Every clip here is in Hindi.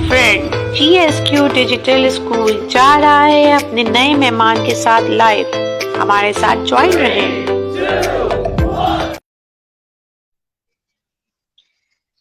फ्रेंड, GSQ डिजिटल स्कूल जा रहा है अपने नए मेहमान के साथ लाइव। हमारे साथ ज्वाइन रहें।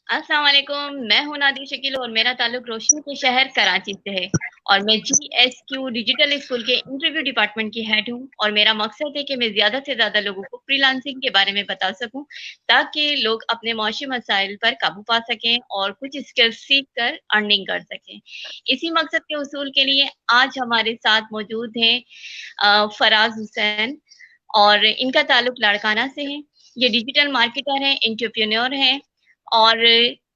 अस्सलाम वालेकुम, मैं हूं नादिर शकील और मेरा ताल्लुक रोशनी के शहर कराची से है और मैं GSQ डिजिटल स्कूल के इंटरव्यू डिपार्टमेंट की हेड हूं और मेरा मकसद है कि मैं ज़्यादा से ज़्यादा लोगों को फ्रीलांसिंग के बारे में बता सकूं ताकि लोग अपने माशी मसाइल पर काबू पा सकें और कुछ स्किल्स सीख कर अर्निंग कर सकें। इसी मकसद के उसूल के लिए आज हमारे साथ मौजूद हैं फराज हुसैन और इनका ताल्लुक लाड़काना से है। ये डिजिटल मार्केटर हैं, एंटरप्रेन्योर हैं और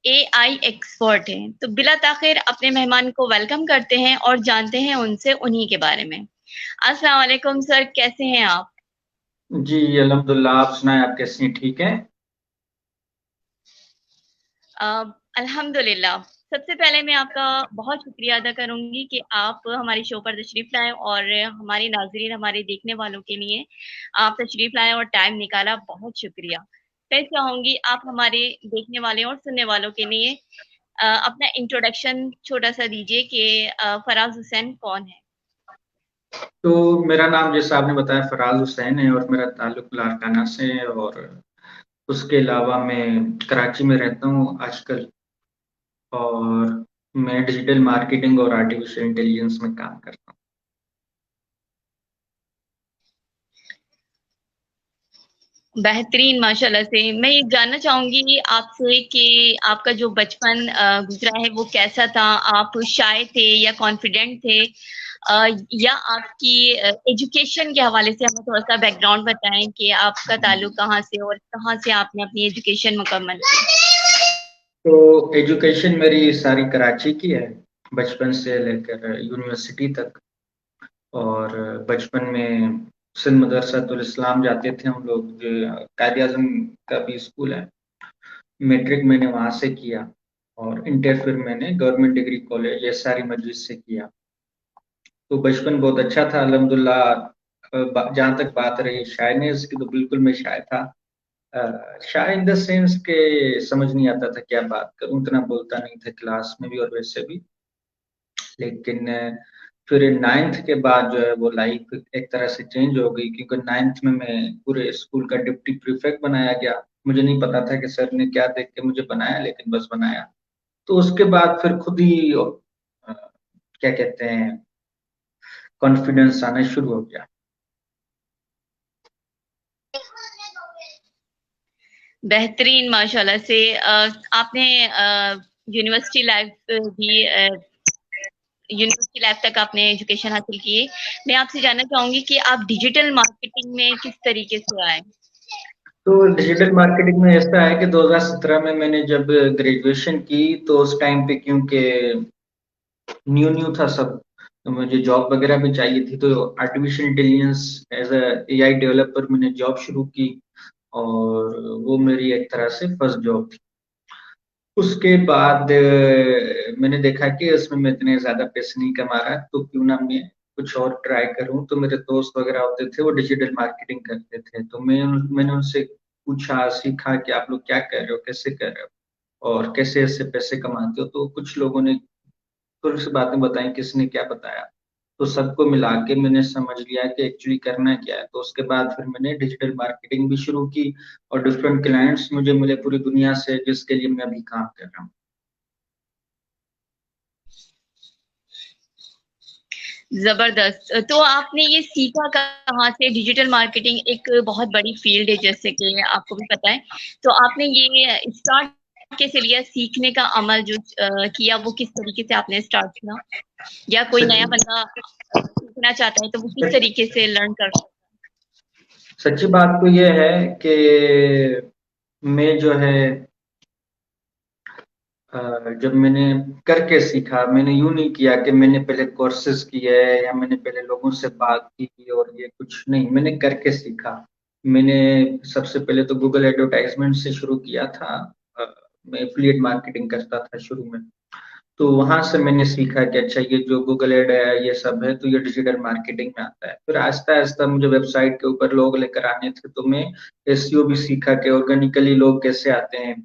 एआई एक्सपर्ट हैं। तो बिला ताखिर अपने मेहमान को वेलकम करते हैं और जानते हैं उनसे उन्हीं के बारे में। अस्सलाम वालेकुम सर, कैसे हैं आप? जी अल्हम्दुलिल्लाह। आप सुनाएं, आप कैसी हैं? ठीक हैं? अल्हम्दुलिल्लाह। सबसे पहले मैं आपका बहुत शुक्रिया अदा करूंगी कि आप हमारे शो पर तशरीफ लाए और हमारे नाजरीन, हमारे देखने वालों के लिए आप तशरीफ लाए और टाइम निकाला, बहुत शुक्रिया। फिर चाहूंगी आप हमारे देखने वाले और सुनने वालों के लिए अपना इंट्रोडक्शन छोटा सा दीजिए कि फराज हुसैन कौन है। तो मेरा नाम, जैसा आपने बताया, फराज हुसैन है और मेरा ताल्लुक लाड़काना से है। और उसके अलावा मैं कराची में रहता हूँ आजकल, और मैं डिजिटल मार्केटिंग और आर्टिफिशियल इंटेलिजेंस में काम करता हूँ। बेहतरीन, माशाल्लाह से। मैं ये जानना चाहूंगी आपसे कि आपका जो बचपन गुजरा है वो कैसा था? आप शाय थे या कॉन्फिडेंट थे? या आपकी एजुकेशन के हवाले से हमें थोड़ा सा बैकग्राउंड बताएं कि आपका ताल्लुक कहाँ से और कहाँ से आपने अपनी एजुकेशन मुकम्मल की? तो एजुकेशन मेरी सारी कराची की है, बचपन से लेकर यूनिवर्सिटी तक। और बचपन में सिंध मदरसातुल इस्लाम जाते थे हम लोग, जो कायद आजम का भी स्कूल है। मैट्रिक मैंने वहां से किया और इंटर फिर मैंने गवर्नमेंट डिग्री कॉलेज एसआरी मस्जिद से किया। तो बचपन बहुत अच्छा था अल्हम्दुलिल्लाह। जहाँ तक बात रही शायनेस की, तो बिल्कुल मैं शाय था। शाय इन द सेंस के समझ नहीं आता था क्या बात करूं, इतना बोलता नहीं था क्लास में भी और वैसे भी। लेकिन फिर नाइन्थ के बाद जो है वो लाइफ एक तरह से चेंज हो गई, क्योंकि नाइन्थ में मैं पूरे स्कूल का डिप्टी प्रीफेक्ट बनाया गया। मुझे नहीं पता था कि सर ने क्या देख के मुझे बनाया, लेकिन बस बनाया। तो उसके बाद फिर खुद ही क्या कहते हैं, कॉन्फिडेंस आना शुरू हो गया। बेहतरीन, माशाल्लाह से। आपने यूनिवर्सिटी लाइफ भी यूनिवर्सिटी लाइफ तक आपने एजुकेशन हासिल की है। मैं आपसे जानना चाहूंगी कि आप डिजिटल मार्केटिंग में किस तरीके से आए? तो डिजिटल मार्केटिंग में ऐसा है कि 2017 में मैंने जब ग्रेजुएशन की, तो उस टाइम पे क्योंकि न्यू न्यू था सब, तो मुझे जॉब वगैरह भी चाहिए थी। तो artificial intelligence as a AI developer मैंने जॉब शुरू की, और वो मेरी एक तरह से फर्स्ट जॉब थी। उसके बाद मैंने देखा कि इसमें मैं इतने ज्यादा पैसे नहीं कमा रहा, तो क्यों ना मैं कुछ और ट्राई करूं। तो मेरे दोस्त वगैरह होते थे, वो डिजिटल मार्केटिंग करते थे, तो मैंने उनसे पूछा, सीखा कि आप लोग क्या कर रहे हो, कैसे कर रहे हो और कैसे इससे पैसे कमाते हो। तो कुछ लोगों ने थोड़ी सी बातें बताई, किसने क्या बताया। तो सबको मिला के मैंने समझ लिया कि एक्चुअली करना क्या है। तो उसके बाद फिर मैंने डिजिटल मार्केटिंग भी शुरू की, और डिफरेंट क्लाइंट्स मुझे मिले पूरी दुनिया से, जिसके लिए मैं अभी काम कर रहा हूँ। जबरदस्त। तो आपने ये सीखा कहाँ से? डिजिटल मार्केटिंग एक बहुत बड़ी फील्ड है, जैसे कि आपको भी पता है। तो आपने ये स्टार्ट कैसे लिया? सीखने का अमल जो किया वो किस तरीके से आपने स्टार्ट किया? या कोई सच नया बंदा सीखना चाहता है तो वो किस सच तरीके से लर्न कर सकता सच्ची बात तो ये है कि मैं जो है, जब मैंने करके सीखा, मैंने यूं नहीं किया कि मैंने पहले कोर्सेज किए या मैंने पहले लोगों से बात की और ये कुछ नहीं, मैंने करके सीखा। मैंने सबसे पहले तो गूगल एडवर्टाइजमेंट से शुरू किया था। अ, मैं एफिलिएट मार्केटिंग करता था शुरू में। तो वहां से मैंने सीखा कि अच्छा, ये जो गूगल एड है ये सब है, तो ये डिजिटल मार्केटिंग में आता है। फिर आहिस्ता आहिस्ता मुझे वेबसाइट के ऊपर लोग लेकर आने थे, तो मैं एसईओ भी सीखा कि ऑर्गेनिकली लोग कैसे आते हैं।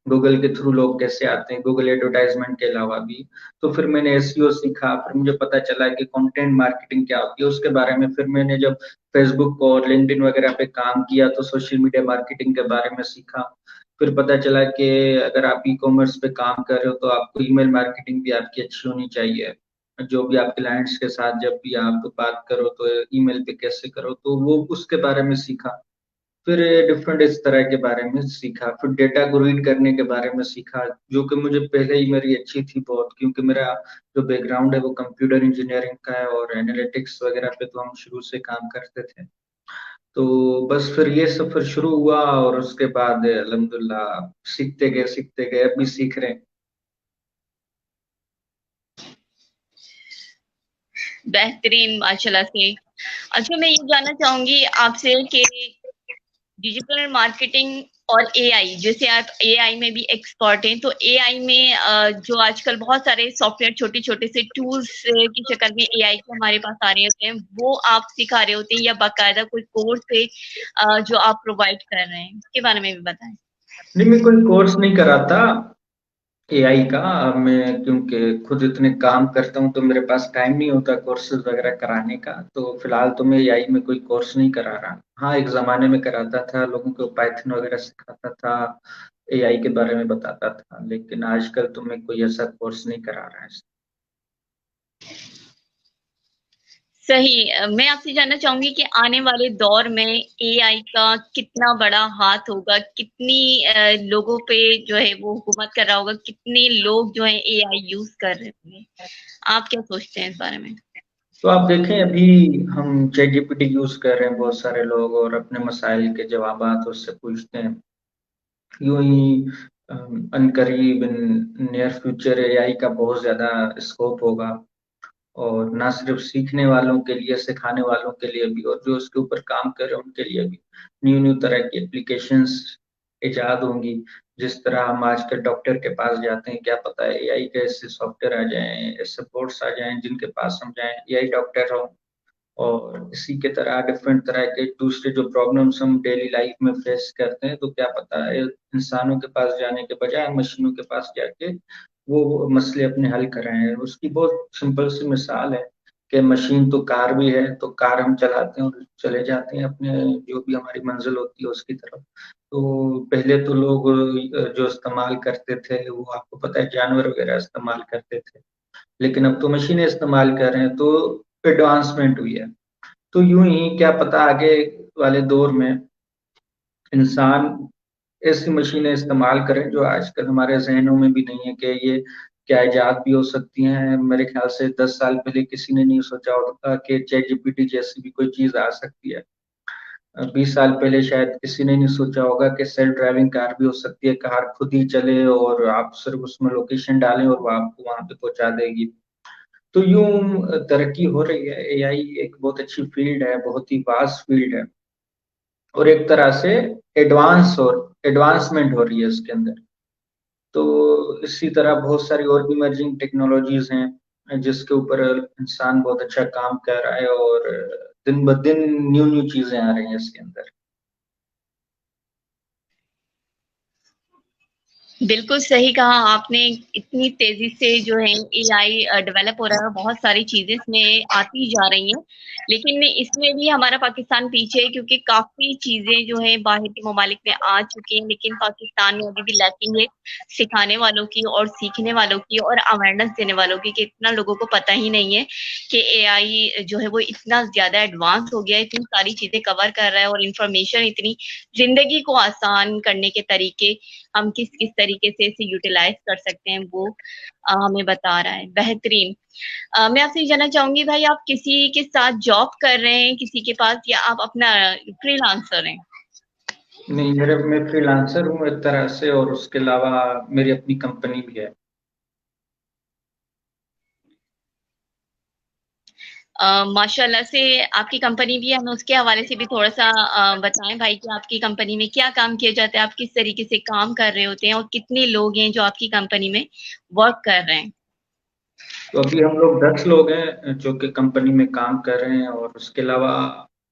गूगल के थ्रू लोग कैसे आते हैं, गूगल एडवर्टाइजमेंट के अलावा भी। तो फिर मैंने एसईओ सीखा, फिर मुझे पता चला कि कंटेंट मार्केटिंग क्या होती है उसके बारे में। फिर मैंने जब फेसबुक और लिंक्डइन वगैरह पे काम किया तो सोशल मीडिया मार्केटिंग के बारे में सीखा। फिर पता चला कि अगर आप ई कॉमर्स पे काम कर रहे हो तो आपको ईमेल मार्केटिंग भी आपकी अच्छी होनी चाहिए। जो भी आप क्लाइंट्स के साथ जब भी आप बात करो तो ईमेल पे कैसे करो, तो वो उसके बारे में सीखा। फिर डिफरेंट इस तरह के बारे में सीखा, फिर डेटा को रीड करने के बारे में सीखा, जो कि मुझे पहले ही मेरी अच्छी थी बहुत, क्योंकि मेरा जो बैकग्राउंड है वो कंप्यूटर इंजीनियरिंग का है और एनालिटिक्स वगैरह पे तो हम शुरू से काम करते थे। तो बस फिर ये सब फिर शुरू हुआ और उसके बाद अल्हम्दुलिल्लाह सीखते गए, अब भी सीख रहे हैं। बेहतरीन माशाल्लाह से। अच्छा, मैं ये जानना चाहूंगी आपसे कि डिजिटल मार्केटिंग और एआई, जैसे आप एआई में भी एक्सपर्ट हैं, तो एआई में जो आजकल बहुत सारे सॉफ्टवेयर छोटे छोटे से टूल्स की शक्ल में एआई के हमारे पास आ रहे होते हैं, वो आप सिखा रहे होते हैं या बाकायदा कोई कोर्स है जो आप प्रोवाइड कर रहे हैं, उसके बारे में भी बताएं। नहीं, मैं कोई कोर्स नहीं कराता एआई का। मैं क्योंकि खुद इतने काम करता हूँ तो मेरे पास टाइम नहीं होता कोर्सेज वगैरह कराने का। तो फिलहाल तो मैं एआई में कोई कोर्स नहीं करा रहा। हाँ, एक ज़माने में कराता था, लोगों को पाइथन वगैरह सिखाता था, एआई के बारे में बताता था, लेकिन आजकल तो मैं कोई ऐसा कोर्स नहीं करा रहा है। सही। मैं आपसे जानना चाहूंगी कि आने वाले दौर में एआई का कितना बड़ा हाथ होगा, कितनी लोगों पे जो है वो हुकूमत कर रहा होगा, कितने लोग जो है एआई यूज कर रहे होंगे, आप क्या सोचते हैं इस बारे में? तो आप देखें, अभी हम चैट जीपीटी यूज़ कर रहे हैं बहुत सारे लोग, और अपने मसाइल के जवाबात उससे पूछते हैं। यूँ ही अनकरीब इन नियर फ्यूचर एआई का बहुत ज़्यादा स्कोप होगा, और ना सिर्फ सीखने वालों के लिए, सिखाने वालों के लिए भी, और जो उसके ऊपर काम कर रहे हैं उनके लिए भी न्यू न्यू तरह की एप्लीकेशंस इजाद होंगी। जिस तरह हम आजकल डॉक्टर के पास जाते हैं, क्या पता है एआई के ऐसे सॉफ्टवेयर आ जाएं, ऐसे बोर्ड्स आ जाएं जिनके पास हम जाएं, एआई डॉक्टर हो। और इसी के तरह डिफरेंट तरह के दूसरे जो प्रॉब्लम्स हम डेली लाइफ में फेस करते हैं, तो क्या पता है इंसानों के पास जाने के बजाय मशीनों के पास जाके वो मसले अपने हल कराएं। उसकी बहुत सिंपल सी मिसाल है कि मशीन तो कार भी है, तो कार हम चलाते हैं और चले जाते हैं अपने जो भी हमारी मंजिल होती है उसकी तरफ। तो पहले तो लोग जो इस्तेमाल करते थे वो आपको पता है जानवर वगैरह इस्तेमाल करते थे, लेकिन अब तो मशीनें इस्तेमाल कर रहे हैं, तो एडवांसमेंट हुई है। तो यूं ही क्या पता आगे वाले दौर में इंसान ऐसी मशीनें इस्तेमाल करें जो आजकल हमारे जहनों में भी नहीं है कि ये क्या इजाद भी हो सकती हैं। मेरे ख्याल से 10 साल पहले किसी ने नहीं सोचा होगा कि चैट जीपीटी जैसी भी कोई चीज आ सकती है। 20 साल पहले शायद किसी ने नहीं सोचा होगा कि सेल्फ ड्राइविंग कार भी हो सकती है, कार खुद ही चले और आप सिर्फ उसमें लोकेशन डालें और वो आपको वहां पे पहुंचा देगी। तो यूं तरक्की हो रही है। एआई एक बहुत अच्छी फील्ड है, बहुत ही वास्ट फील्ड है, और एक तरह से एडवांसमेंट हो रही है उसके अंदर। तो इसी तरह बहुत सारी और भी इमर्जिंग टेक्नोलॉजीज हैं जिसके ऊपर इंसान बहुत अच्छा काम कर रहा है, और दिन ब दिन न्यू न्यू चीजें आ रही हैं इसके अंदर। बिल्कुल सही कहा आपने। इतनी तेजी से जो है एआई डेवलप हो रहा है, बहुत सारी चीजें इसमें आती जा रही हैं, लेकिन इसमें भी हमारा पाकिस्तान पीछे है, क्योंकि काफी चीजें जो है बाहर के ममालिक में आ चुकी हैं, लेकिन पाकिस्तान में अभी भी लैकिंग है सिखाने वालों की और सीखने वालों की और अवेयरनेस देने वालों की, कि इतना लोगों को पता ही नहीं है कि एआई जो है वो इतना ज्यादा एडवांस हो गया है, इतनी सारी चीजें कवर कर रहा है, और इंफॉर्मेशन इतनी, जिंदगी को आसान करने के तरीके हम किस किस तरीके से इसे यूटिलाइज कर सकते हैं वो हमें बता रहा है। बेहतरीन। मैं आपसे ये जानना चाहूंगी भाई, आप किसी के साथ जॉब कर रहे हैं किसी के पास, या आप अपना फ्रीलांसर हैं? नहीं, मैं फ्रीलांसर हूँ एक तरह से, और उसके अलावा मेरी अपनी कंपनी भी है। माशाल्लाह से आपकी कंपनी भी है, हमें उसके हवाले से भी थोड़ा सा बताएं भाई कि आपकी कंपनी में क्या काम किया जाता है, आप किस तरीके से काम कर रहे होते हैं, और कितने लोग हैं जो आपकी कंपनी में वर्क कर रहे हैं? तो अभी हम लोग 10 लोग हैं जो कि कंपनी में काम कर रहे हैं, और उसके अलावा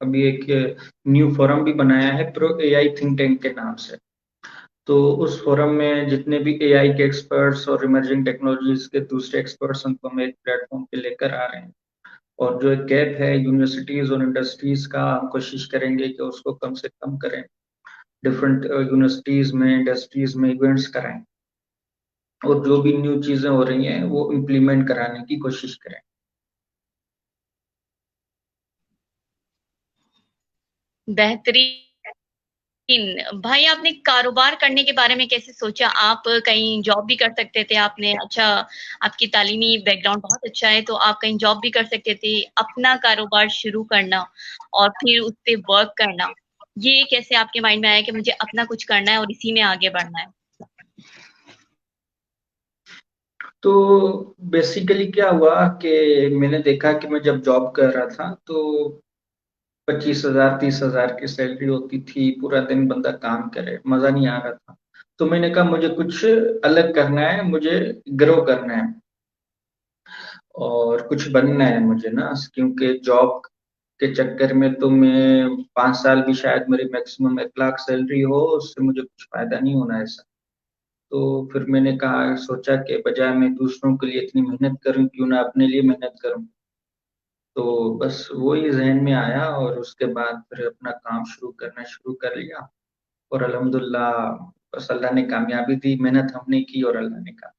अभी एक न्यू फोरम भी बनाया है प्रो एआई थिंक टैंक के नाम से। तो उस फोरम में जितने भी एआई के एक्सपर्ट्स और इमर्जिंग टेक्नोलॉजीज के दूसरे एक्सपर्ट्स, उनको हम एक प्लेटफॉर्म पे लेकर आ रहे हैं। और जो एक गैप है यूनिवर्सिटीज और इंडस्ट्रीज का, हम कोशिश करेंगे कि उसको कम से कम करें। डिफरेंट यूनिवर्सिटीज में, इंडस्ट्रीज में इवेंट्स कराएं और जो भी न्यू चीजें हो रही हैं वो इम्प्लीमेंट कराने की कोशिश करें। बेहतरीन भाई, आपने कारोबार करने के बारे में कैसे सोचा? आप कहीं जॉब भी कर सकते थे, आपने अच्छा, आपकी तालीमी बैकग्राउंड बहुत अच्छा है, तो आप कहीं जॉब भी कर सकते थे। अपना कारोबार शुरू करना और फिर उस पे वर्क करना, ये कैसे आपके माइंड में आया कि मुझे अपना कुछ करना है और इसी में आगे बढ़ना है? तो बेसिकली क्या हुआ कि मैंने देखा कि मैं जब जॉब कर रहा था तो 25,000 30,000 की सैलरी होती थी, पूरा दिन बंदा काम करे, मजा नहीं आ रहा था। तो मैंने कहा मुझे कुछ अलग करना है, मुझे ग्रो करना है और कुछ बनना है मुझे ना, क्योंकि जॉब के चक्कर में तो मैं 5 साल भी शायद मेरी मैक्सिमम 1 लाख सैलरी हो, उससे मुझे कुछ फायदा नहीं होना ऐसा। तो फिर मैंने कहा, सोचा कि बजाय मैं दूसरों के लिए इतनी मेहनत करूं, क्यों ना अपने लिए मेहनत करूं। तो बस वही जहन में आया और उसके बाद फिर अपना काम शुरू करना शुरू कर लिया। और अल्हम्दुलिल्लाह बस अल्लाह ने कामयाबी दी, मेहनत हमने की और अल्लाह ने कामयाबी।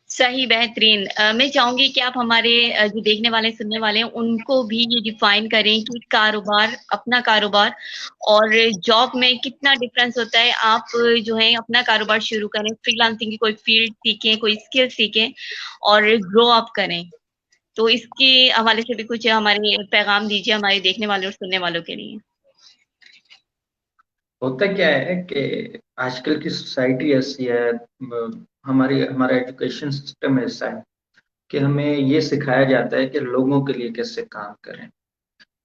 सही, बेहतरीन। मैं चाहूँगी कि आप हमारे जो देखने वाले, सुनने वाले हैं, उनको भी ये डिफ़ाइन करें कि कारोबार, अपना कारोबार और जॉब में कितना डिफ़रेंस होता है। आप जो है अपना कारोबार शुरू करें, फ्रीलांसिंग की कोई फ़ील्ड सीखें, कोई स्किल सीखें और ग्रो अप करें। तो इसके हवाले से भी कुछ हमारे पैगाम दीजिए हमारे देखने वाले और सुनने वालों के लिए। होता क्या है कि आजकल की सोसाइटी ऐसी है, हमारा एजुकेशन सिस्टम ऐसा है कि हमें ये सिखाया जाता है कि लोगों के लिए कैसे काम करें,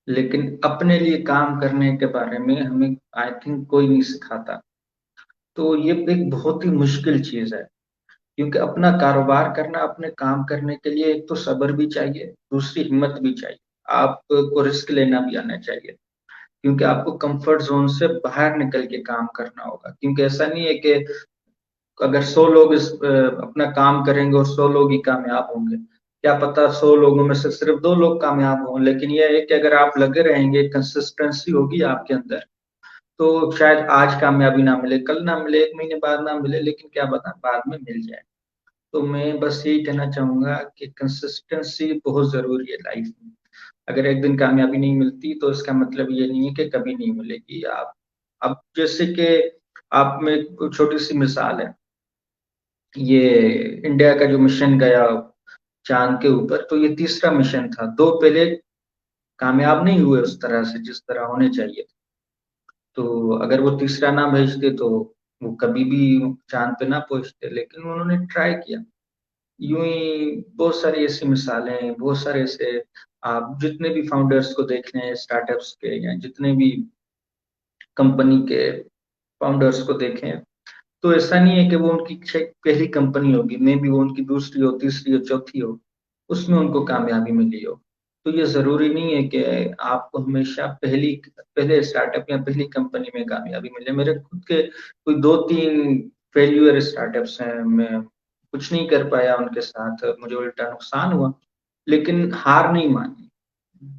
लेकिन अपने लिए काम करने के बारे में हमें आई थिंक कोई नहीं सिखाता। तो ये एक बहुत ही मुश्किल चीज है, क्योंकि अपना कारोबार करना, अपने काम करने के लिए एक तो सब्र भी चाहिए, दूसरी हिम्मत भी चाहिए। आपको रिस्क लेना भी आना चाहिए, क्योंकि आपको कंफर्ट जोन से बाहर निकल के काम करना होगा। क्योंकि ऐसा नहीं है कि अगर 100 लोग अपना काम करेंगे और 100 लोग ही कामयाब होंगे, क्या पता 100 लोगों में से सिर्फ 2 लोग कामयाब हों। लेकिन यह है कि अगर आप लगे रहेंगे, कंसिस्टेंसी होगी आपके अंदर, तो शायद आज कामयाबी ना मिले, कल ना मिले, 1 महीने बाद ना मिले, लेकिन क्या पता बाद में मिल जाए। तो मैं बस यही कहना चाहूंगा कि कंसिस्टेंसी बहुत जरूरी है लाइफ में। अगर एक दिन कामयाबी नहीं मिलती तो इसका मतलब ये नहीं है कि कभी नहीं मिलेगी। आप अब जैसे कि आप में एक छोटी सी मिसाल है, ये इंडिया का जो मिशन गया चांद के ऊपर, तो ये तीसरा मिशन था। 2 पहले कामयाब नहीं हुए उस तरह से जिस तरह होने चाहिए। तो अगर वो तीसरा ना भेजते तो वो कभी भी चांद पे ना पहुंचते, लेकिन उन्होंने ट्राई किया। यूं ही बहुत सारी ऐसी मिसालें हैं, बहुत सारे ऐसे, आप जितने भी फाउंडर्स को देख लें स्टार्टअप्स के, या जितने भी कंपनी के फाउंडर्स को देखें, तो ऐसा नहीं है कि वो उनकी पहली कंपनी होगी, मे बी वो उनकी दूसरी हो, तीसरी हो, चौथी हो, उसमें उनको कामयाबी मिली हो। तो ये जरूरी नहीं है कि आपको हमेशा पहले स्टार्टअप या पहली कंपनी में कामयाबी मिले। मेरे खुद के कोई 2-3 फेल्यूर स्टार्टअप्स हैं, मैं कुछ नहीं कर पाया उनके साथ, मुझे उल्टा नुकसान हुआ, लेकिन हार नहीं मानी,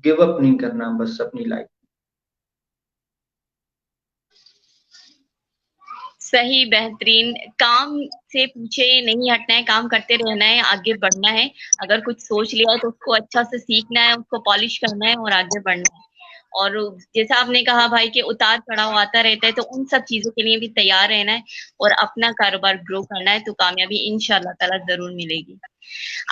गिव अप नहीं करना बस अपनी लाइफ। सही, बेहतरीन। काम से पीछे नहीं हटना है, काम करते रहना है, आगे बढ़ना है। अगर कुछ सोच लिया है तो उसको अच्छा से सीखना है, उसको पॉलिश करना है और आगे बढ़ना है। और जैसा आपने कहा भाई कि उतार-चढ़ाव आता रहता है, तो उन सब चीज़ों के लिए भी तैयार रहना है और अपना कारोबार ग्रो करना है, तो कामयाबी इंशाअल्लाह ताला ज़रूर मिलेगी।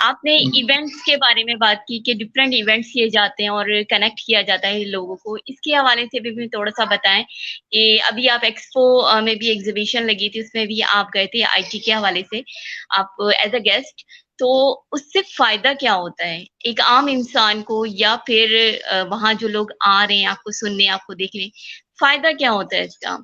आपने इवेंट्स के बारे में बात की कि डिफरेंट इवेंट्स किए जाते हैं और कनेक्ट किया जाता है लोगों को। इसके हवाले से भी थोड़ा-सा बताएँ कि अभी आप एक्सपो में भी एग्ज़िबिशन लगी थी, उसमें भी आप गए थे आईटी के हवाले से, आप एज़ अ गेस्ट। तो उससे फ़ायदा क्या होता है? एक आम इंसान को या फिर वहाँ जो लोग आ रहे हैं आपको सुनने, आपको देखने, फ़ायदा क्या होता है इसका?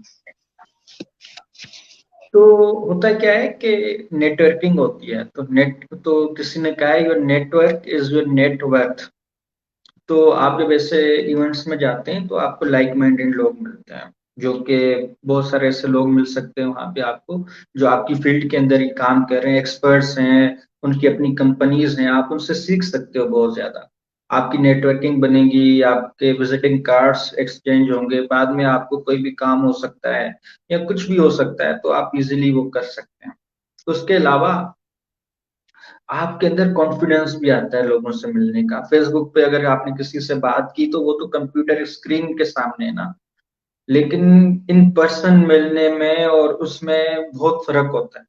तो होता क्या है कि नेटवर्किंग होती है, तो किसी ने कहा है your network is your net worth. तो आप जब ऐसे इवेंट्स में जाते हैं तो आपको लाइक माइंडेड लोग मिलते हैं, जो कि बहुत सारे ऐसे लोग मिल सकते हैं वहाँ पे आपको, जो आपकी फील्ड के अंदर ही काम कर रहे हैं, एक्सपर्ट्स हैं, उनकी अपनी कंपनीज हैं, आप उनसे सीख सकते हो बहुत ज्यादा। आपकी नेटवर्किंग बनेगी, आपके विजिटिंग कार्ड्स एक्सचेंज होंगे, बाद में आपको कोई भी काम हो सकता है या कुछ भी हो सकता है तो आप इजीली वो कर सकते हैं। उसके अलावा आपके अंदर कॉन्फिडेंस भी आता है लोगों से मिलने का। फेसबुक पे अगर आपने किसी से बात की तो वो तो कंप्यूटर स्क्रीन के सामने है ना, लेकिन इन पर्सन मिलने में और उसमें बहुत फर्क होता है।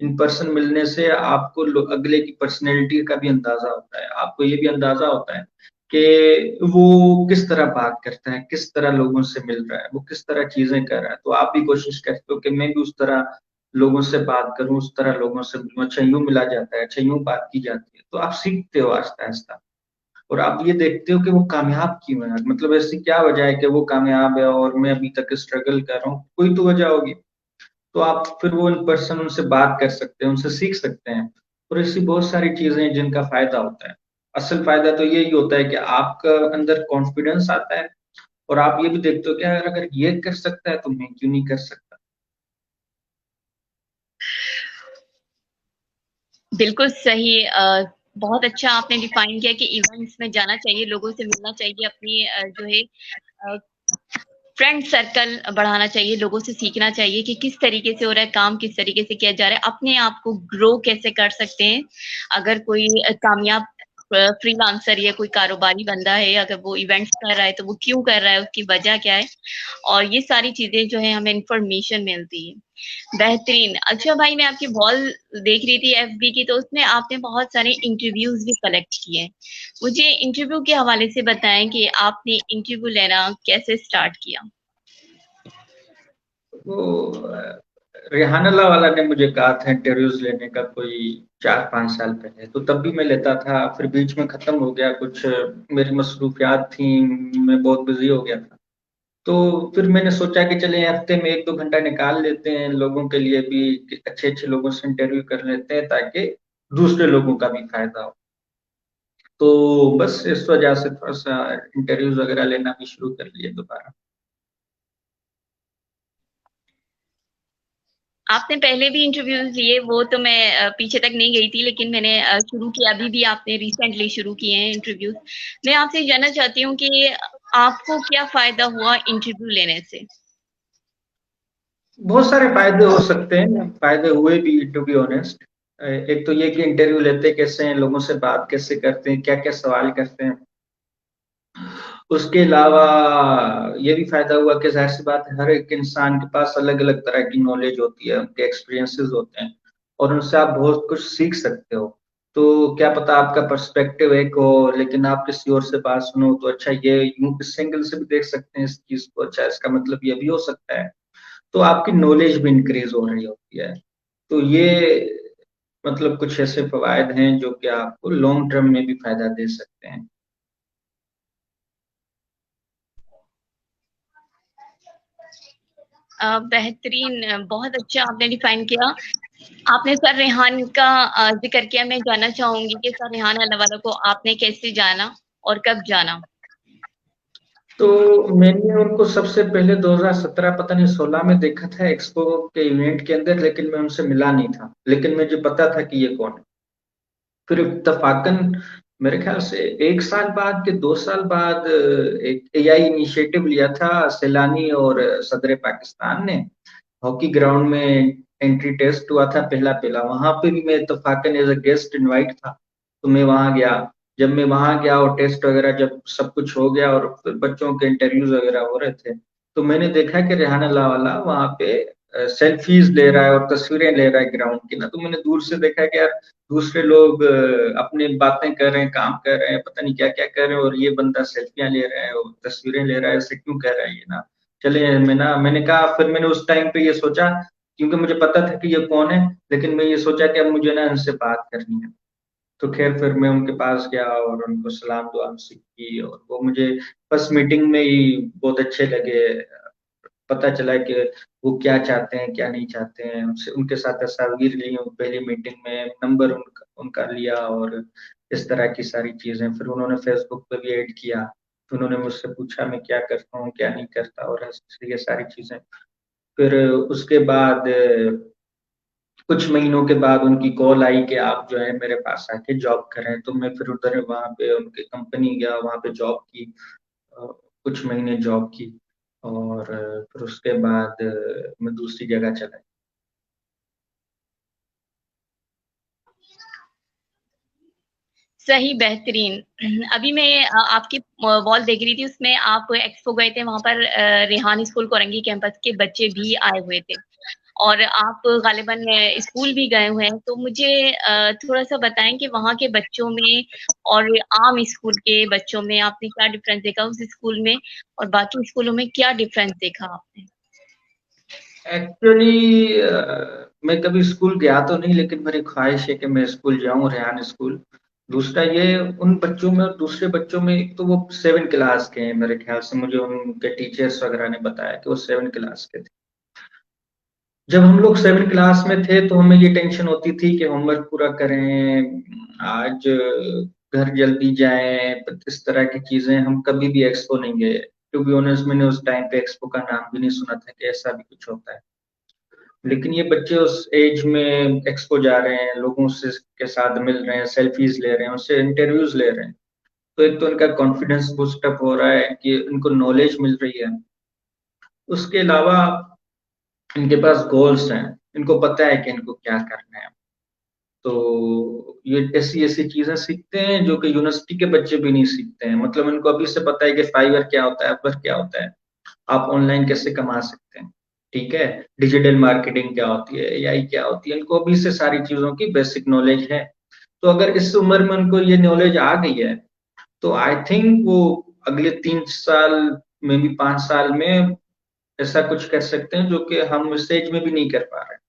इन पर्सन मिलने से आपको अगले की पर्सनैलिटी का भी अंदाजा होता है, आपको ये भी अंदाजा होता है कि वो किस तरह बात करता है, किस तरह लोगों से मिल रहा है, वो किस तरह चीजें कर रहा है। तो आप भी कोशिश करते हो कि मैं भी उस तरह लोगों से बात करूं, उस तरह लोगों से मिलूं। अच्छा यूं मिला जाता है, अच्छा यूं बात की जाती है, तो आप सीखते हो आहिस्ता आहिस्ता। और आप ये देखते हो कि वो कामयाब क्यों है, मतलब ऐसी क्या वजह है कि वो कामयाब है और मैं अभी तक स्ट्रगल कर रहा हूँ, कोई तो वजह होगी। तो आप फिर वो इन पर्सन उनसे बात कर सकते हैं, उनसे सीख सकते हैं। और ऐसी बहुत सारी चीजें हैं जिनका फायदा होता है। असल फायदा तो यही होता है कि आपका अंदर कॉन्फिडेंस आता है, और आप ये भी देखते हो कि यार अगर ये कर सकता है तो मैं क्यों नहीं कर सकता। बिल्कुल सही। बहुत अच्छा आपने डिफाइन किया कि इवेंट्स में जाना चाहिए, लोगों से मिलना चाहिए, अपनी जो है फ्रेंड सर्कल बढ़ाना चाहिए, लोगों से सीखना चाहिए कि किस तरीके से हो रहा है काम, किस तरीके से किया जा रहा है, अपने आप को ग्रो कैसे कर सकते हैं। अगर कोई कामयाब फ्रीलांसर या कोई कारोबारी बंदा है, अगर वो इवेंट्स कर रहा है तो वो क्यों कर रहा है, उसकी वजह क्या है, और ये सारी चीजें जो है हमें इंफॉर्मेशन मिलती है। बेहतरीन। अच्छा भाई, मैं आपकी वॉल देख रही थी एफबी की, तो उसमें आपने बहुत सारे इंटरव्यूज भी कलेक्ट किए हैं। मुझे इंटरव्यू के हवाले से बताएं कि आपने इंटरव्यू लेना कैसे स्टार्ट किया। वो रेहानल्ला वाला ने मुझे कहा था इंटरव्यूज लेने का, कोई 4-5 साल पहले, तो तब भी मैं लेता था, फिर बीच में खत्म हो गया, कुछ मेरी मसरूफियात थी, मैं बहुत बिजी हो गया था। तो फिर मैंने सोचा कि चले हफ्ते में 1-2 घंटा निकाल लेते हैं लोगों के लिए भी, कि अच्छे अच्छे लोगों से इंटरव्यू कर लेते हैं ताकि दूसरे लोगों का भी फायदा हो। तो बस इस वजह से थोड़ा सा इंटरव्यूज वगैरह लेना भी शुरू कर लिए दोबारा। आपने पहले भी इंटरव्यूज लिए, वो तो मैं पीछे तक नहीं गई थी, लेकिन मैंने शुरू किया, अभी भी आपने रिसेंटली शुरू किए हैं इंटरव्यूज। मैं आपसे जानना चाहती हूँ कि आपको क्या फायदा हुआ इंटरव्यू लेने से। बहुत सारे फायदे हो सकते हैं, फायदे हुए भी टू बी ऑनेस्ट। एक तो ये कि इंटरव्यू लेते कैसे हैं, लोगों से बात कैसे करते हैं, क्या क्या सवाल करते हैं। उसके अलावा ये भी फायदा हुआ कि जाहिर सी बात है, हर एक इंसान के पास अलग अलग तरह की नॉलेज होती है, उनके एक्सपीरियंसेस होते हैं, और उनसे आप बहुत कुछ सीख सकते हो। तो क्या पता आपका पर्सपेक्टिव एक हो, लेकिन आप किसी और से बात सुनो तो अच्छा ये यूं इस एंगल से भी देख सकते हैं इस चीज को, अच्छा इसका मतलब ये भी हो सकता है। तो आपकी नॉलेज भी इंक्रीज हो रही होती है। तो ये मतलब कुछ ऐसे फवायद हैं जो कि आपको लॉन्ग टर्म में भी फायदा दे सकते हैं। बेहतरीन। बहुत अच्छा आपने डिफाइन किया। आपने सर रेहान का जिक्र किया, मैं जानना चाहूंगी कि सर रेहान अल्लाहवाला को आपने कैसे जाना और कब जाना। तो मैंने उनको सबसे पहले 2017 पता नहीं 16 में देखा था एक्सपो के इवेंट के अंदर, लेकिन मैं उनसे मिला नहीं था, लेकिन मुझे पता था कि ये कौन है। फिर इत्तफाकन मेरे ख्याल से 1 साल बाद के 2 साल बाद एक एआई इनिशिएटिव लिया था सैलानी और सदर पाकिस्तान ने। हॉकी ग्राउंड में एंट्री टेस्ट हुआ था पहला पहला, वहां पे भी मैं इत्तफाकन एज अ गेस्ट इनवाइट था। तो मैं वहां गया। जब मैं वहां गया और टेस्ट वगैरह जब सब कुछ हो गया और फिर बच्चों के इंटरव्यूज वगैरह हो रहे थे, तो मैंने देखा कि रेहान अल्लाह वाला वहां पे सेल्फीज ले रहा है और तस्वीरें ले रहा है ग्राउंड की ना। तो मैंने दूर से देखा कि यार दूसरे लोग अपने बातें कर रहे हैं, काम कर रहे हैं, पता नहीं क्या क्या कर रहे हैं, और ये बंदा सेल्फियां ले रहा है और तस्वीरें ले रहा है, ऐसे क्यों कर रहा है ये ना। चले मैंने कहा, फिर मैंने उस टाइम पे ये सोचा, क्योंकि मुझे पता था कि ये कौन है, लेकिन मैं ये सोचा कि अब मुझे ना इनसे बात करनी है। तो खैर फिर मैं उनके पास गया और उनको सलाम दुआ की, और वो मुझे फर्स्ट मीटिंग में ही बहुत अच्छे लगे। पता चला कि वो क्या चाहते हैं, क्या नहीं चाहते हैं। उनसे उनके साथ तस्वीर ली पहली मीटिंग में, नंबर उनका लिया और इस तरह की सारी चीज़ें। फिर उन्होंने फ़ेसबुक पे भी ऐड किया। फिर उन्होंने मुझसे पूछा मैं क्या करता हूँ, क्या नहीं करता और ऐसे ये सारी चीज़ें। फिर उसके बाद कुछ महीनों के बाद उनकी कॉल आई कि आप जो है मेरे पास आके जॉब करें। तो मैं फिर उधर वहाँ पे उनकी कंपनी गया, वहाँ पे जॉब की। कुछ महीने जॉब की और फिर उसके बाद मैं दूसरी जगह चला। सही, बेहतरीन। अभी मैं आपकी वॉल देख रही थी, उसमें आप एक्सपो गए थे, वहाँ पर रेहान स्कूल कोरंगी कैंपस के बच्चे भी आए हुए थे और आप गालिबन स्कूल भी गए हुए हैं। तो मुझे थोड़ा-सा बताएँ कि वहाँ के बच्चों में और आम स्कूल के बच्चों में आपने क्या डिफ़रेंस देखा उस स्कूल में और बाकी स्कूलों में क्या डिफ़रेंस देखा आपने? एक्चुअली मैं कभी स्कूल गया तो नहीं, लेकिन मेरी ख्वाहिश है कि मैं स्कूल जाऊँ, रेहान स्कूल। दूसरा ये उन बच्चों में और दूसरे बच्चों में, एक तो वो 7 क्लास के हैं मेरे ख़्याल से, मुझे उनके टीचर्स वग़ैरह ने बताया कि वो 7 क्लास के थे। जब हम लोग 7 क्लास में थे तो हमें ये टेंशन होती थी कि होमवर्क पूरा करें, आज घर जल्दी जाएँ, इस तरह की चीज़ें। हम कभी भी एक्सपो नहीं गए। टू बी ऑनेस्ट, मैंने उस टाइम पे एक्सपो का नाम भी नहीं सुना था कि ऐसा भी कुछ होता है। लेकिन ये बच्चे उस एज में एक्सपो जा रहे हैं, लोगों से के साथ मिल रहे हैं, सेल्फीज़ ले रहे हैं, उनसे इंटरव्यूज़ ले रहे हैं। तो एक तो इनका कॉन्फिडेंस बूस्ट अप हो रहा है कि इनको नॉलेज मिल रही है। उसके अलावा इनके पास गोल्स हैं, इनको पता है कि इनको क्या करना है। तो ये ऐसी-ऐसी चीज़ें सीखते हैं जो कि यूनिवर्सिटी के बच्चे भी नहीं सीखते हैं। मतलब इनको अभी से पता है कि फाइवर क्या होता है, अपवर्क क्या होता है, आप ऑनलाइन कैसे कमा सकते हैं, ठीक है? डिजिटल मार्केटिंग क्या होती है, एआई क्या होती है, इनको अभी से सारी चीज़ों की बेसिक नॉलेज है। तो अगर इस उम्र में उनको ये नॉलेज आ गई है, तो आई थिंक वो अगले 3 साल में भी 5 साल में ऐसा कुछ कर सकते हैं जो कि हम इस एज में भी नहीं कर पा रहे हैं।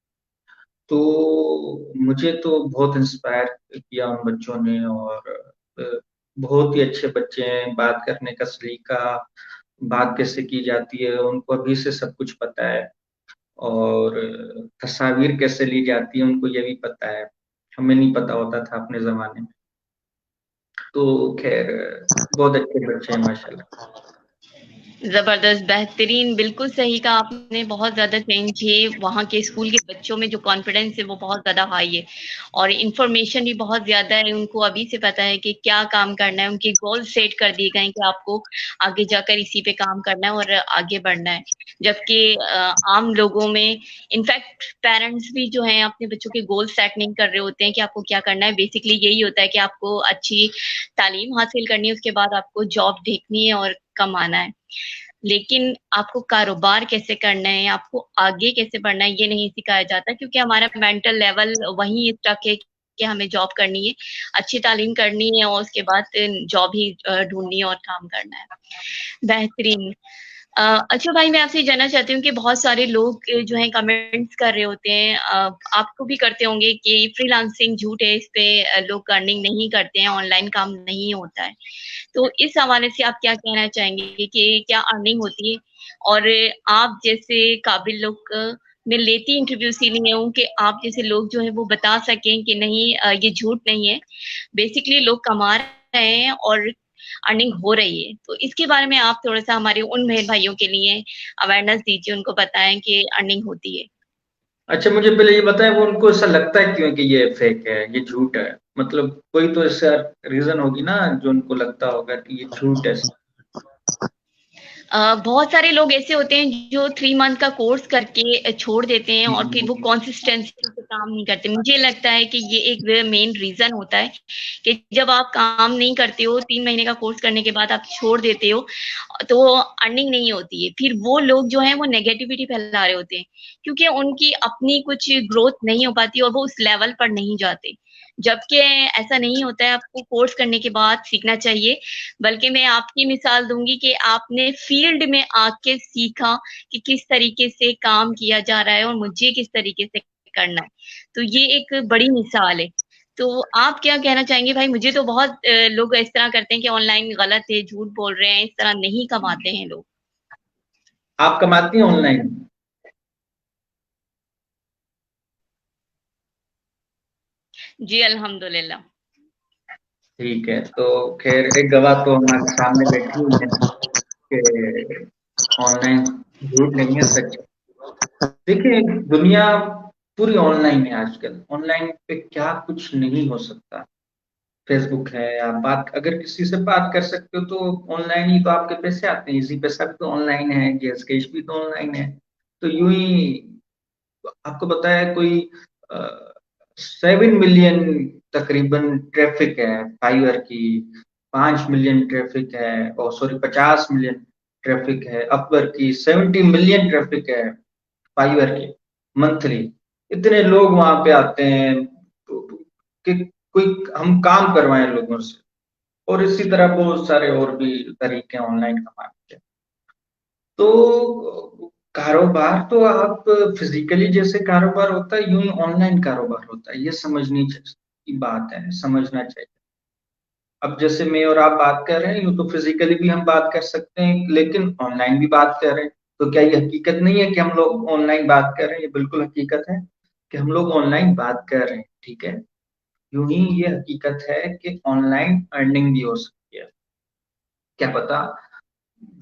तो मुझे तो बहुत इंस्पायर किया उन बच्चों ने और बहुत ही अच्छे बच्चे हैं, बात करने का सलीका, बात कैसे की जाती है, उनको अभी से सब कुछ पता है और तस्वीर कैसे ली जाती है, उनको ये भी पता है। हमें नहीं पता होता था अपने ज़माने में। तो ख़ैर बहुत अच्छे बच्चे हैं माशाल्लाह। ज़बरदस्त, बेहतरीन, बिल्कुल सही कहा आपने, बहुत ज़्यादा चेंज है, वहाँ के स्कूल के बच्चों में जो कॉन्फिडेंस है वो बहुत ज़्यादा हाई है और इन्फॉर्मेशन भी बहुत ज़्यादा है, उनको अभी से पता है कि क्या काम करना है, उनके गोल सेट कर दिए गए हैं कि आपको आगे जाकर इसी पे काम करना है और आगे बढ़ना है। जबकि आम लोगों में इनफैक्ट पेरेंट्स भी जो हैं अपने बच्चों के गोल सेट नहीं कर रहे होते हैं कि आपको क्या करना है, बेसिकली यही होता है कि आपको अच्छी तालीम हासिल करनी है, उसके बाद आपको जॉब देखनी है और कमाना है। लेकिन आपको कारोबार कैसे करना है, आपको आगे कैसे बढ़ना है, ये नहीं सिखाया जाता क्योंकि हमारा मेंटल लेवल वहीं स्टक है कि हमें जॉब करनी है, अच्छी तालीम करनी है और उसके बाद जॉब ही ढूँढनी है और काम करना है। बेहतरीन। अ, अच्छा भाई मैं आपसे ये जानना चाहती हूँ कि बहुत सारे लोग जो हैं कमेंट्स कर रहे होते हैं आपको भी करते होंगे कि फ्रीलांसिंग झूठ है, इस पे लोग अर्निंग नहीं करते हैं, ऑनलाइन काम नहीं होता है। तो इस हवाले से आप क्या कहना चाहेंगे कि क्या अर्निंग होती है? और आप जैसे काबिल लोग मैं लेती इंटरव्यू इसीलिए हूँ कि आप जैसे लोग जो हैं वो बता सकें कि नहीं ये झूठ नहीं है। बेसिकली लोग कमा रहे हैं और अर्निंग हो रही है। तो इसके बारे में आप थोड़ा-सा हमारे उन बहन भाइयों के लिए अवेयरनेस दीजिए, उनको बताएँ कि अर्निंग होती है। अच्छा मुझे पहले ये बताएँ, वो उनको ऐसा लगता है क्यों कि ये फेक है, ये झूठ है? मतलब कोई तो ऐसा रीज़न होगी ना जो उनको लगता होगा कि ये झूठ है। बहुत सारे लोग ऐसे होते हैं जो 3 मंथ का कोर्स करके छोड़ देते हैं और फिर वो कंसिस्टेंसी से काम नहीं करते। मुझे लगता है कि ये एक मेन रीज़न होता है कि जब आप काम नहीं करते हो, 3 महीने का कोर्स करने के बाद आप छोड़ देते हो, तो अर्निंग नहीं होती है। फिर वो लोग जो हैं वो नेगेटिविटी फैला रहे होते हैं, क्योंकि उनकी अपनी कुछ ग्रोथ नहीं हो पाती और वो उस लेवल पर नहीं जाते। जबकि ऐसा नहीं होता है, आपको कोर्स करने के बाद सीखना चाहिए बल्कि मैं आपकी मिसाल दूँगी कि आपने फ़ील्ड में आके सीखा कि किस तरीके से काम किया जा रहा है और मुझे किस तरीके से करना है। तो ये एक बड़ी मिसाल है। तो आप क्या कहना चाहेंगे भाई? मुझे तो बहुत लोग इस तरह करते हैं कि ऑनलाइन गलत है, झूठ बोल रहे हैं, इस तरह नहीं कमाते हैं लोग। आप कमाती हैं ऑनलाइन? जी अल्हम्दुलिल्लाह। ठीक है, तो खैर एक गवाह तो हमारे सामने बैठी हुई है कि ऑनलाइन झूठ नहीं है, सच है। देखिए, दुनिया पूरी ऑनलाइन है आजकल। ऑनलाइन पे क्या कुछ नहीं हो सकता। फेसबुक है, आप बात अगर किसी से बात कर सकते हो तो ऑनलाइन ही तो आपके पैसे आते हैं। इसी पैसा भी तो ऑनलाइन है, गैस कैश भी तो ऑनलाइन है। तो यूं ही आपको बताया कोई 7 मिलियन तकरीबन ट्रैफिक है फाइवर की, 5 मिलियन ट्रैफिक है, और सॉरी 50 मिलियन ट्रैफिक है अपवर की, 70 मिलियन ट्रैफिक है फाइवर की मंथली। इतने लोग वहां पे आते हैं कि कोई हम काम करवाएं लोगों से। और इसी तरह बहुत सारे और भी तरीके ऑनलाइन कमाने के। तो कारोबार तो आप फिजिकली जैसे कारोबार होता है यूं ही ऑनलाइन कारोबार होता है, ये समझनी की बात है, समझना चाहिए। अब जैसे मैं और आप बात कर रहे हैं, यूं तो फिजिकली भी हम बात कर सकते हैं लेकिन ऑनलाइन भी बात कर रहे हैं। तो क्या ये हकीकत नहीं है कि हम लोग ऑनलाइन बात कर रहे हैं? ये बिल्कुल हकीकत है कि हम लोग ऑनलाइन बात कर रहे हैं, ठीक है। यूं ही ये हकीकत है कि ऑनलाइन अर्निंग भी हो सकती है। क्या पता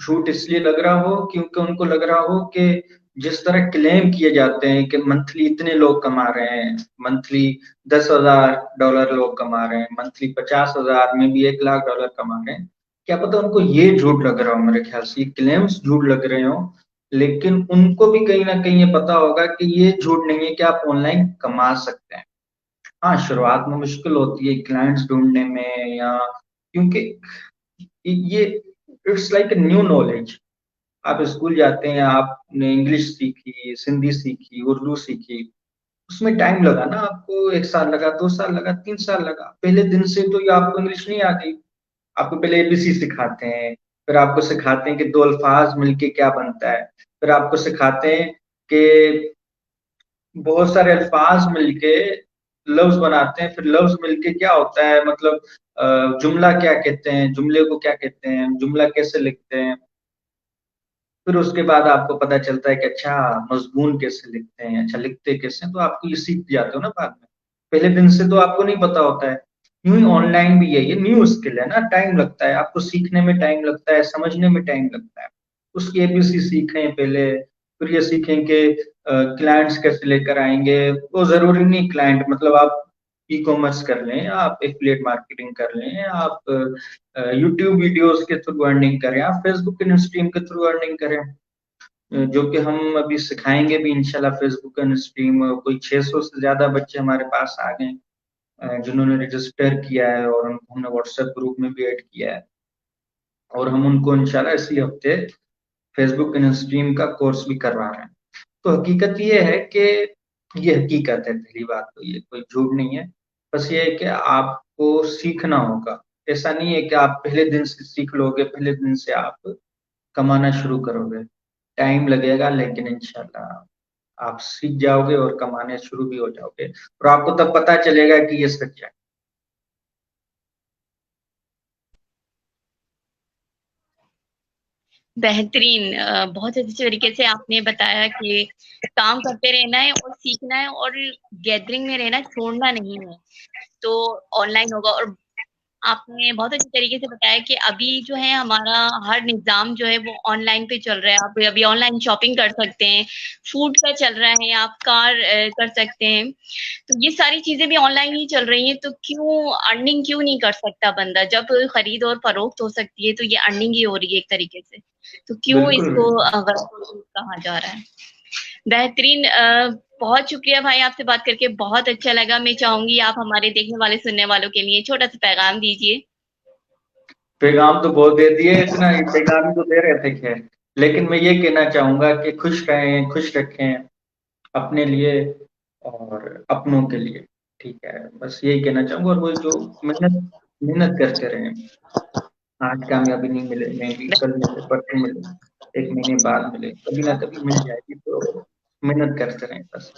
झूठ इसलिए लग रहा हो क्योंकि उनको लग रहा हो कि जिस तरह क्लेम किए जाते हैं कि मंथली इतने लोग कमा रहे हैं, मंथली $10,000 लोग कमा रहे हैं, मंथली 50,000 में भी $1,00,000 कमा रहे हैं। क्या पता उनको ये झूठ लग रहा हो, मेरे ख्याल से ये क्लेम्स झूठ लग रहे हो। लेकिन उनको भी कहीं ना कहीं ये पता होगा कि ये झूठ नहीं है कि आप ऑनलाइन कमा सकते हैं। हाँ, शुरुआत में मुश्किल होती है क्लाइंट्स ढूंढने में, या क्योंकि ये it's like a new knowledge. आप स्कूल जाते हैं, आपने इंग्लिश सीखी, सिंधी सीखी, उर्दू सीखी, उसमें टाइम लगा ना आपको। 1 साल लगा, 2 साल लगा, 3 साल लगा। पहले दिन से तो ये आपको इंग्लिश नहीं आ गई। आपको पहले एबीसी सिखाते हैं, फिर आपको सिखाते हैं कि दो अल्फाज मिलके क्या बनता है, फिर आपको सिखाते हैं कि बहुत सारे अल्फाज मिलके लफ्ज बनाते हैं, फिर लफ्ज मिलके क्या होता है, मतलब जुमला क्या कहते हैं, जुमले को क्या कहते हैं, जुमला कैसे लिखते हैं। फिर उसके बाद आपको पता चलता है कि अच्छा मजमून कैसे लिखते हैं, अच्छा लिखते कैसे हैं, तो आपको ये सीख जाते हो ना बाद में। पहले दिन से तो आपको नहीं पता होता है। यूं ही ऑनलाइन भी है, ये न्यू स्किल है ना, टाइम लगता है आपको सीखने में, टाइम लगता है समझने में, टाइम लगता है। उसकी एबीसी सीखें पहले, फिर ये सीखें कि क्लाइंट्स कैसे लेकर आएंगे। वो जरूरी नहीं क्लाइंट मतलब आप ई कॉमर्स कर लें, आप एफिलिएट मार्केटिंग कर लें, आप यूट्यूब वीडियोस के थ्रू अर्निंग करें, आप फेसबुक स्ट्रीम के थ्रू अर्निंग करें। जो कि हम अभी सिखाएंगे भी इंशाल्लाह। फेसबुक स्ट्रीम कोई 600 से ज्यादा बच्चे हमारे पास आ गए जिन्होंने रजिस्टर किया है, और उनको हमने व्हाट्सएप ग्रुप में भी ऐड किया है। और हम उनको इंशाल्लाह इसी हफ्ते फेसबुक स्ट्रीम का कोर्स भी करवा रहे हैं। तो हकीकत ये है कि ये हकीकत है, पहली बात तो ये कोई झूठ नहीं है। बस ये है कि आपको सीखना होगा। ऐसा नहीं है कि आप पहले दिन से सीख लोगे, पहले दिन से आप कमाना शुरू करोगे। टाइम लगेगा लेकिन इंशाल्लाह आप सीख जाओगे और कमाने शुरू भी हो जाओगे, और आपको तब पता चलेगा कि ये सच है। बेहतरीन, बहुत अच्छे तरीके से आपने बताया कि काम करते रहना है और सीखना है, और गैदरिंग में रहना, छोड़ना नहीं है। तो ऑनलाइन होगा, और आपने बहुत अच्छे तरीके से बताया कि अभी जो है हमारा हर निज़ाम जो है वो ऑनलाइन पे चल रहा है। आप अभी ऑनलाइन शॉपिंग कर सकते हैं, फूड का चल रहा है, आप कार कर सकते हैं। तो ये सारी चीज़ें भी ऑनलाइन ही चल रही हैं, तो क्यों अर्निंग क्यों नहीं कर सकता बंदा? जब खरीद और फरोख्त हो सकती है, तो ये अर्निंग ही हो रही है एक तरीके से। तो क्यों बिल्कुल इसको गलत कहा जा रहा है? बेहतरीन, बहुत शुक्रिया भाई, आपसे बात करके बहुत अच्छा लगा। मैं चाहूँगी आप हमारे देखने वाले, सुनने वालों के लिए छोटा-सा पैगाम दीजिए। पैगाम तो बहुत दे दिए, इतना ही पैगाम ही तो दे रहे थे खैर। लेकिन मैं ये कहना चाहूंगा कि खुश रहें, खुश रखें अपने लिए और अपनों के लिए। ठीक है, बस यही कहना चाहूंगा। और वो जो मेहनत मेहनत करते रहें। आज कामयाबी नहीं मिले, मैं भी कल मिले, परसों मिले, 1 महीने बाद मिले, कभी ना कभी मिल जाएगी। तो मेहनत करते रहें बस।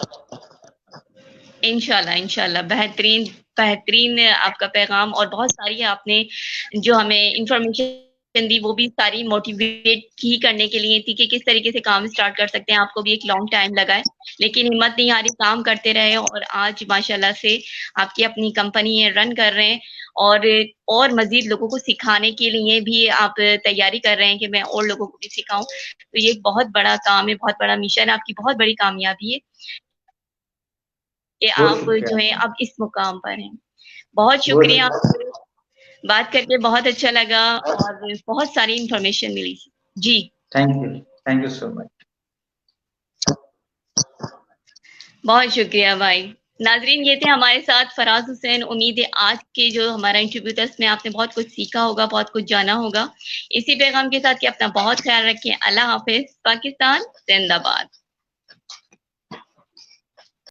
इंशाल्लाह, इंशाल्लाह। बेहतरीन, बेहतरीन आपका पैगाम, और बहुत सारी आपने जो हमें इन्फॉर्मेशन दी, वो भी सारी मोटिवेट ही करने के लिए थी कि किस तरीके से काम स्टार्ट कर सकते हैं। आपको भी एक लॉन्ग टाइम लगा है, लेकिन हिम्मत नहीं हारी, काम करते रहे और आज माशाल्लाह से आपकी अपनी कंपनी है, रन कर रहे हैं और मज़ीद लोगों को सिखाने के लिए भी आप तैयारी कर रहे हैं कि मैं और लोगों को भी सिखाऊँ। तो ये एक बहुत बड़ा काम है, बहुत बड़ा मिशन है, आपकी बहुत बड़ी कामयाबी है कि बहुत आप शुक्रिया। जो है अब इस मुकाम पर हैं। बहुत बहुत शुक्रिया, बात करके बहुत अच्छा लगा और बहुत सारी इन्फॉर्मेशन मिली। जी, थैंक यू सो मच। बहुत शुक्रिया भाई। नाज़रीन, ये थे हमारे साथ फराज हुसैन। उम्मीद है आज के जो हमारा इंटरव्यू था उसमें आपने बहुत कुछ सीखा होगा, बहुत कुछ जाना होगा। इसी पैगाम के साथ कि अपना बहुत ख्याल रखें। अल्लाह हाफ़िज़। पाकिस्तान ज़िंदाबाद।